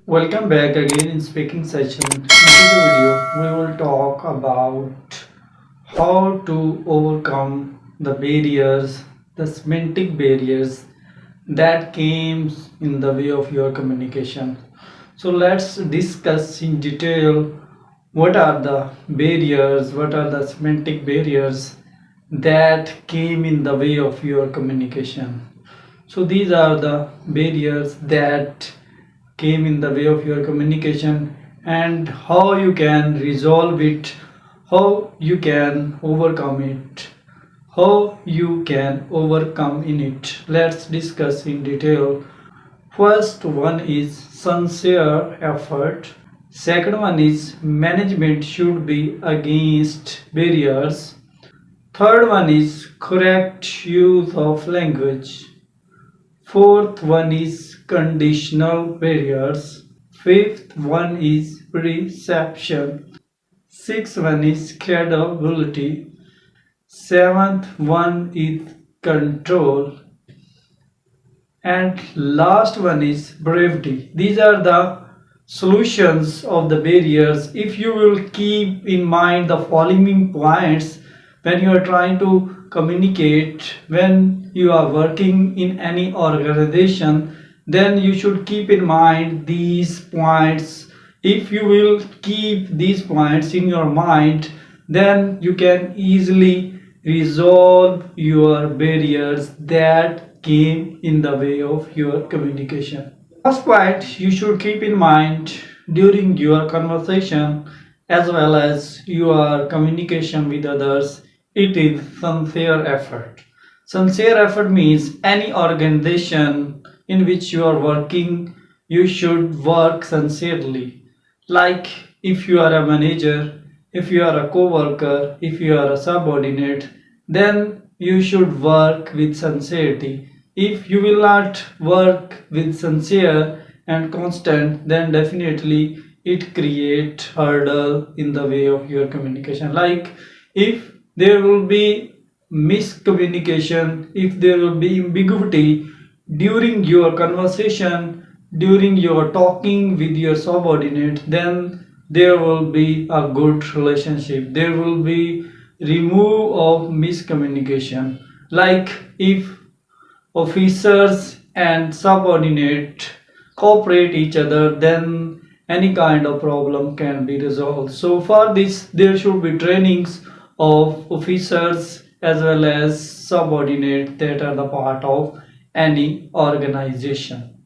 Welcome back again in speaking session. In this video, we will talk about how to overcome the barriers, the semantic barriers that came in the way of your communication. So let's discuss in detail what are the barriers, what are the semantic barriers that came in the way of your communication. So these are the barriers that came in the way of your communication and how you can resolve it, how you can overcome it, how you can overcome in it. Let's discuss in detail. First one is sincere effort. Second one is management should be against barriers. Third one is correct use of language. Fourth one is conditional barriers. Fifth one is perception. Sixth one is credibility. Seventh one is control. And last one is bravery. These are the solutions of the barriers. If you will keep in mind the following points when you are trying to communicate, when you are working in any organization, then you should keep in mind these points. If you will keep these points in your mind, then you can easily resolve your barriers that came in the way of your communication. First point you should keep in mind during your conversation as well as your communication with others, it is sincere effort. Sincere effort means any organization in which you are working, you should work sincerely. Like if you are a manager, if you are a co-worker, if you are a subordinate, then you should work with sincerity. If you will not work with sincere and constant, then definitely it create hurdle in the way of your communication. Like if there will be miscommunication, if there will be ambiguity during your conversation, during your talking with your subordinate, then there will be a good relationship, there will be remove of miscommunication. Like if officers and subordinate cooperate each other, then any kind of problem can be resolved. So for this there should be trainings of officers as well as subordinate that are the part of any organization.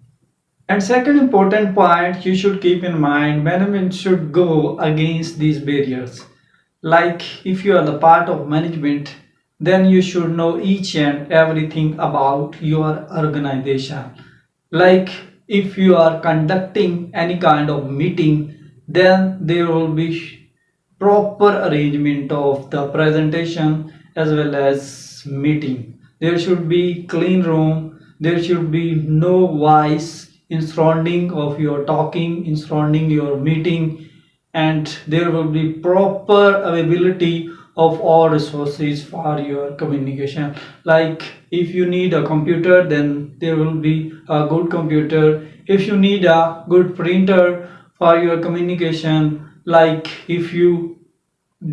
And second important point you should keep in mind, management should go against these barriers. Like if you are the part of management, then you should know each and everything about your organization. Like if you are conducting any kind of meeting, then there will be proper arrangement of the presentation as well as meeting. There should be clean room, there should be no voice in surrounding of your talking, in surrounding your meeting, and there will be proper availability of all resources for your communication. Like if you need a computer, then there will be a good computer. If you need a good printer for your communication, like if you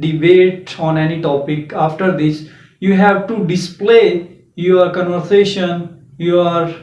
debate on any topic, after this you have to display your conversation, your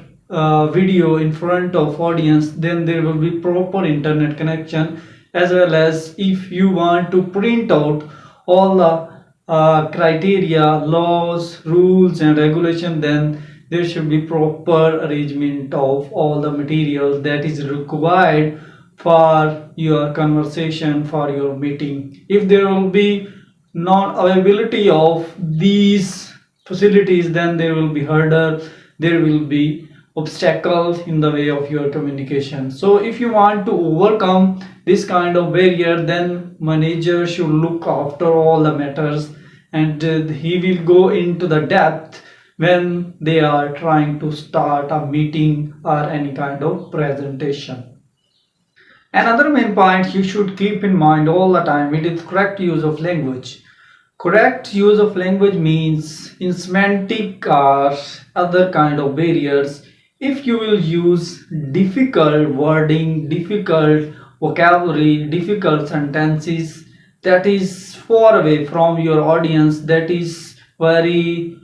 video in front of audience, then there will be proper internet connection. As well as if you want to print out all the criteria, laws, rules and regulation, then there should be proper arrangement of all the materials that is required for your conversation, for your meeting. If there will be non availability of these facilities, then there will be hurdle, there will be obstacles in the way of your communication. So if you want to overcome this kind of barrier, then manager should look after all the matters, and he will go into the depth when they are trying to start a meeting or any kind of presentation. Another main point you should keep in mind all the time, it is correct use of language. Correct use of language means in semantic or other kind of barriers, If you will use difficult wording, difficult vocabulary, difficult sentences, that is far away from your audience, that is very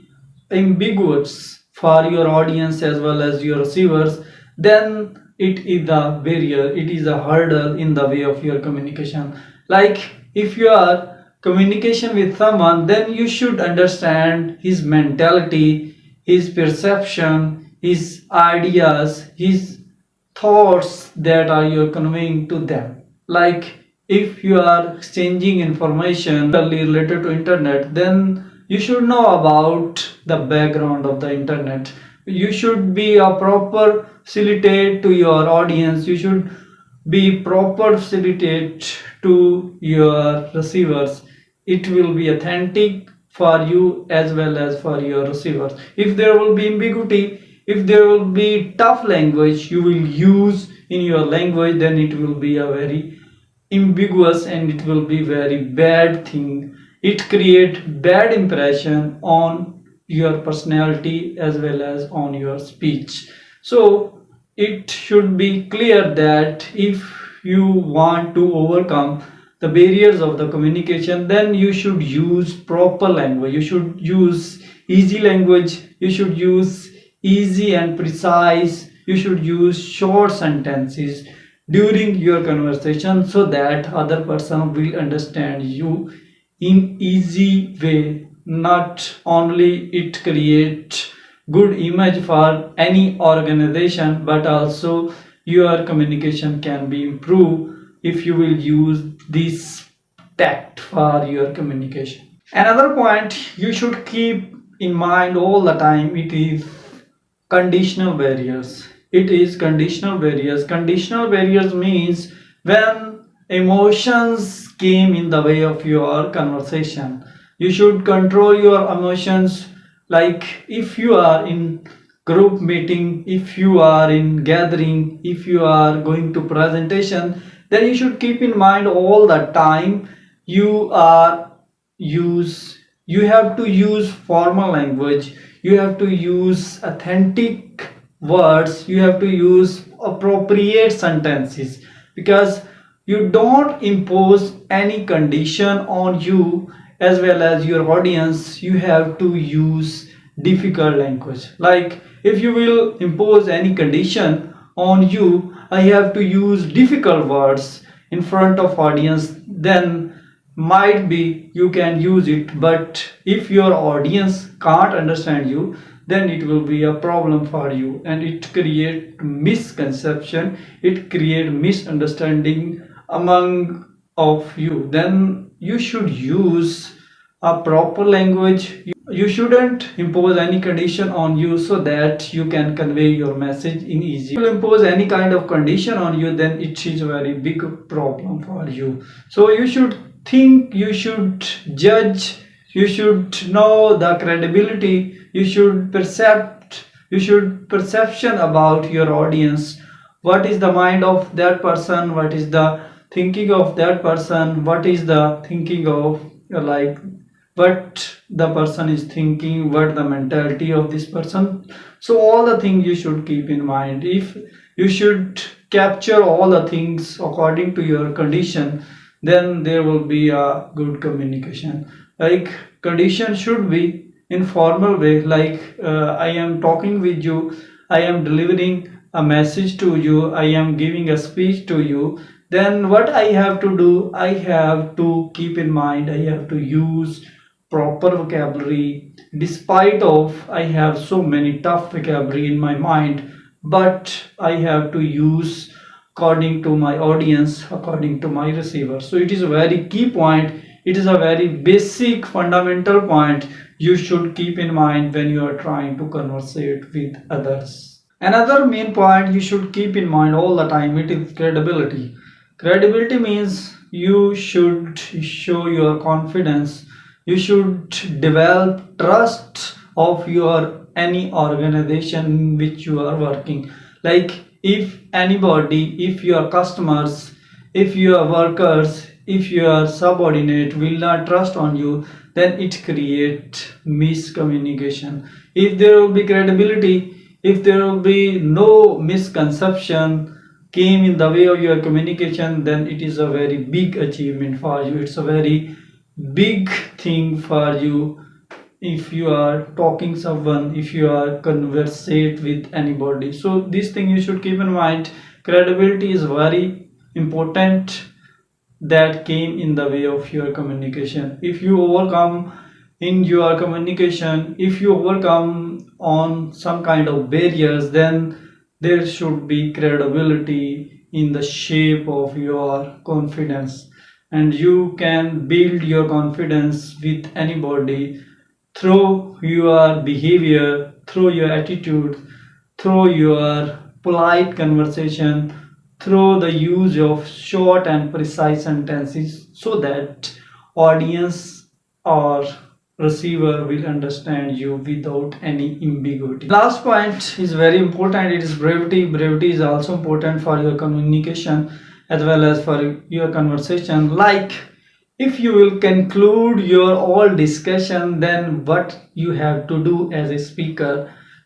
ambiguous for your audience as well as your receivers, then it is a barrier, it is a hurdle in the way of your communication. Like if you are communication with someone, then you should understand his mentality, his perception, his ideas, his thoughts that are you conveying to them. Like if you are exchanging information related to internet, then you should know about the background of the internet. You should be a proper facilitate to your audience. You should be proper facilitate to your receivers. It will be authentic for you as well as for your receivers. If there will be ambiguity, if there will be tough language you will use in your language, then it will be a very ambiguous and it will be very bad thing. It create bad impression on your personality as well as on your speech. So it should be clear that if you want to overcome the barriers of the communication, then you should use proper language, you should use easy language, you should use easy and precise, you should use short sentences during your conversation so that other person will understand you in easy way. Not only it create good image for any organization, but also your communication can be improved if you will use this tact for your communication. Another point you should keep in mind all the time, it is conditional barriers. It is conditional barriers. Conditional barriers means when emotions came in the way of your conversation, you should control your emotions. Like if you are in group meeting, if you are in gathering, if you are going to presentation, then you should keep in mind all the time you are use you have to use formal language, you have to use authentic words, you have to use appropriate sentences, because you don't impose any condition on you as well as your audience. You have to use difficult language. Like if you will impose any condition on you, I have to use difficult words in front of audience, then might be you can use it, but if your audience can't understand you, then it will be a problem for you and it create misconception, it create misunderstanding among of you. Then you should use a proper language. You shouldn't impose any condition on you so that you can convey your message in easy. If you impose any kind of condition on you, then it is a very big problem for you. So you should think, you should judge, you should know the credibility, you should perception about your audience. What is the mind of that person, what is the thinking of that person, what is the thinking of like what the person is thinking, what the mentality of this person. So all the things you should keep in mind. If you should capture all the things according to your condition, then there will be a good communication. Like condition should be in formal way, like I am talking with you, I am delivering a message to you, I am giving a speech to you. Then what I have to do, I have to keep in mind, I have to use proper vocabulary. Despite of I have so many tough vocabulary in my mind, but I have to use according to my audience, according to my receiver. So it is a very key point, it is a very basic fundamental point you should keep in mind when you are trying to conversate with others. Another main point you should keep in mind all the time, it is credibility. Credibility means you should show your confidence, you should develop trust of your any organization which you are working. Like if anybody, if your customers, if your workers, if your subordinate will not trust on you, then it create miscommunication. If there will be credibility, if there will be no misconception came in the way of your communication, then it is a very big achievement for you. It's a very big thing for you. If you are talking someone, if you are conversate with anybody, so this thing you should keep in mind. Credibility is very important, that came in the way of your communication. If you overcome in your communication, if you overcome on some kind of barriers, then there should be credibility in the shape of your confidence, and you can build your confidence with anybody through your behavior, through your attitude, through your polite conversation, through the use of short and precise sentences, so that audience or receiver will understand you without any ambiguity. Last point is very important. It is brevity. Brevity is also important for your communication as well as for your conversation. Like, if you will conclude your all discussion, then what you have to do as a speaker,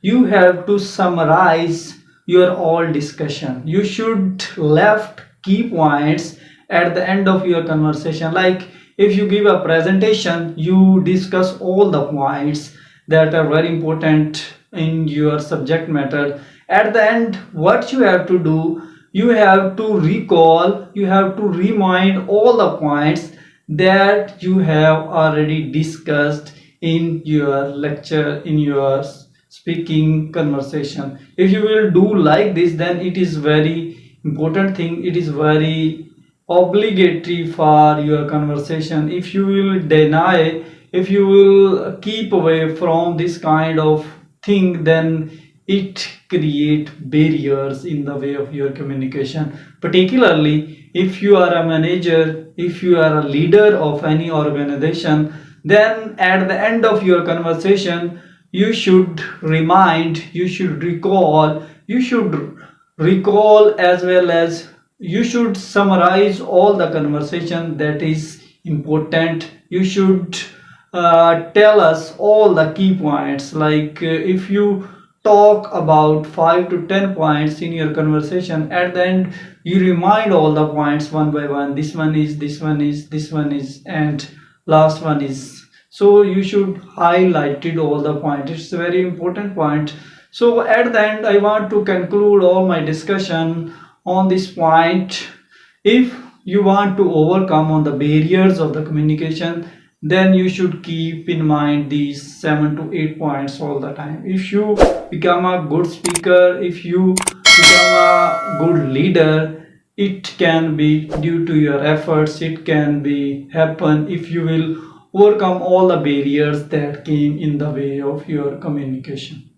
you have to summarize your all discussion. You should left key points at the end of your conversation. Like, if you give a presentation, you discuss all the points that are very important in your subject matter. At the end, what you have to do, you have to recall, you have to remind all the points that you have already discussed in your lecture, in your speaking conversation. If you will do like this, then it is very important thing, it is very obligatory for your conversation. If you will deny, if you will keep away from this kind of thing, then it create barriers in the way of your communication. Particularly if you are a manager, if you are a leader of any organization, then at the end of your conversation, you should remind, you should recall, you should recall as well as you should summarize all the conversation that is important. You should tell us all the key points. Like, if you talk about 5 to 10 points in your conversation, at the end you remind all the points one by one. This one is, this one is, this one is, and last one is. So you should highlight it all the points. It's a very important point. So at the end, I want to conclude all my discussion on this point. If you want to overcome on the barriers of the communication, then you should keep in mind these 7 to 8 points all the time. If you become a good speaker, if you become a good leader, it can be due to your efforts, it can be happen if you will overcome all the barriers that came in the way of your communication.